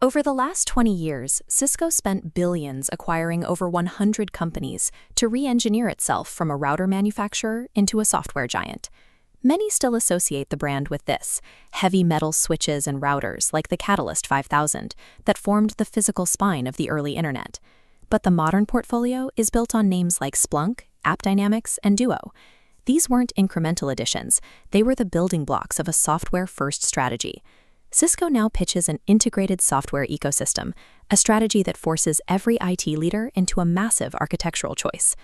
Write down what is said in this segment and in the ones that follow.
Over the last 20 years, Cisco spent billions acquiring over 100 companies to re-engineer itself from a router manufacturer into a software giant. Many still associate the brand with this: heavy metal switches and routers like the Catalyst 5000 that formed the physical spine of the early internet. But the modern portfolio is built on names like Splunk, AppDynamics, and Duo. These weren't incremental additions, they were the building blocks of a software-first strategy. Cisco now pitches an integrated software ecosystem, a strategy that forces every IT leader into a massive architectural choice.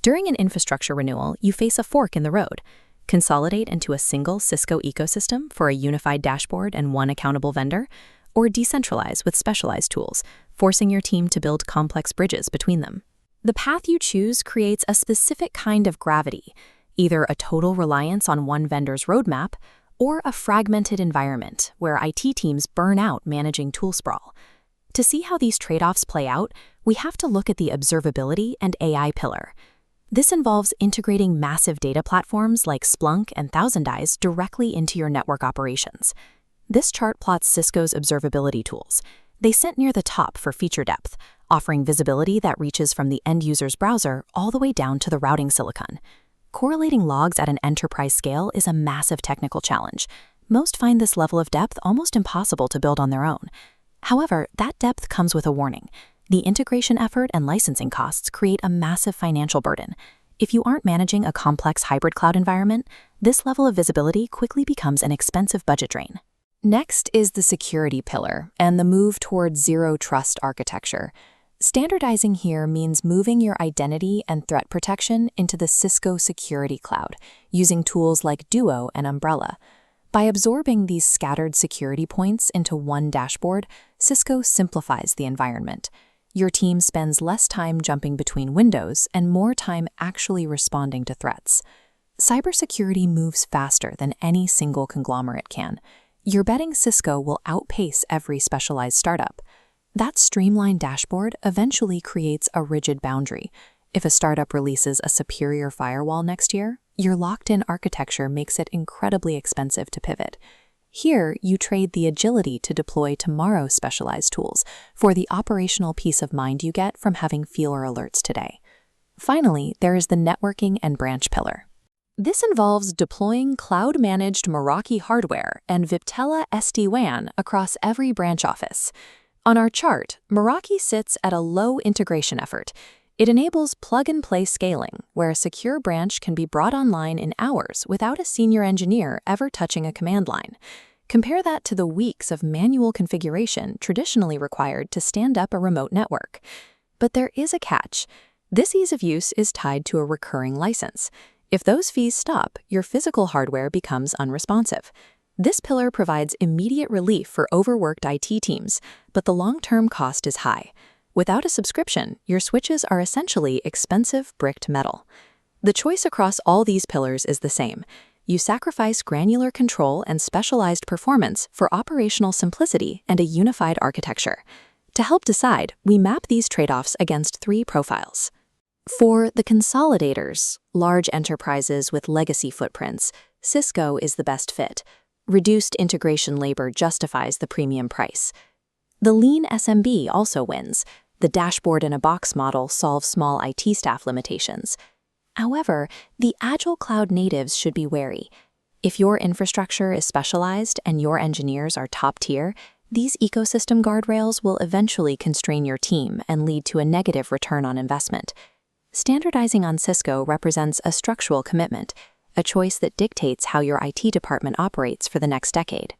During an infrastructure renewal, you face a fork in the road. Consolidate into a single Cisco ecosystem for a unified dashboard and one accountable vendor, or decentralize with specialized tools, forcing your team to build complex bridges between them. The path you choose creates a specific kind of gravity, either a total reliance on one vendor's roadmap, or a fragmented environment where IT teams burn out managing tool sprawl. To see how these trade-offs play out, we have to look at the observability and AI pillar. This involves integrating massive data platforms like Splunk and ThousandEyes directly into your network operations. This chart plots Cisco's observability tools. They sit near the top for feature depth, offering visibility that reaches from the end user's browser all the way down to the routing silicon. Correlating logs at an enterprise scale is a massive technical challenge. Most find this level of depth almost impossible to build on their own. However, that depth comes with a warning. The integration effort and licensing costs create a massive financial burden. If you aren't managing a complex hybrid cloud environment, this level of visibility quickly becomes an expensive budget drain. Next is the security pillar and the move towards zero-trust architecture. Standardizing here means moving your identity and threat protection into the Cisco Security Cloud, using tools like Duo and Umbrella. By absorbing these scattered security points into one dashboard, Cisco simplifies the environment. Your team spends less time jumping between windows and more time actually responding to threats. Cybersecurity moves faster than any single conglomerate can. You're betting Cisco will outpace every specialized startup. That streamlined dashboard eventually creates a rigid boundary. If a startup releases a superior firewall next year, your locked-in architecture makes it incredibly expensive to pivot. Here, you trade the agility to deploy tomorrow's specialized tools for the operational peace of mind you get from having fewer alerts today. Finally, there is the networking and branch pillar. This involves deploying cloud-managed Meraki hardware and Viptela SD-WAN across every branch office. On our chart, Meraki sits at a low integration effort. It enables plug-and-play scaling, where a secure branch can be brought online in hours without a senior engineer ever touching a command line. Compare that to the weeks of manual configuration traditionally required to stand up a remote network. But there is a catch. This ease of use is tied to a recurring license. If those fees stop, your physical hardware becomes unresponsive. This pillar provides immediate relief for overworked IT teams, but the long-term cost is high. Without a subscription, your switches are essentially expensive bricked metal. The choice across all these pillars is the same. You sacrifice granular control and specialized performance for operational simplicity and a unified architecture. To help decide, we map these trade-offs against 3 profiles. For the consolidators, large enterprises with legacy footprints, Cisco is the best fit. Reduced integration labor justifies the premium price. The lean SMB also wins. The dashboard-in-a-box model solves small IT staff limitations. However, the agile cloud natives should be wary. If your infrastructure is specialized and your engineers are top-tier, these ecosystem guardrails will eventually constrain your team and lead to a negative return on investment. Standardizing on Cisco represents a structural commitment, a choice that dictates how your IT department operates for the next decade.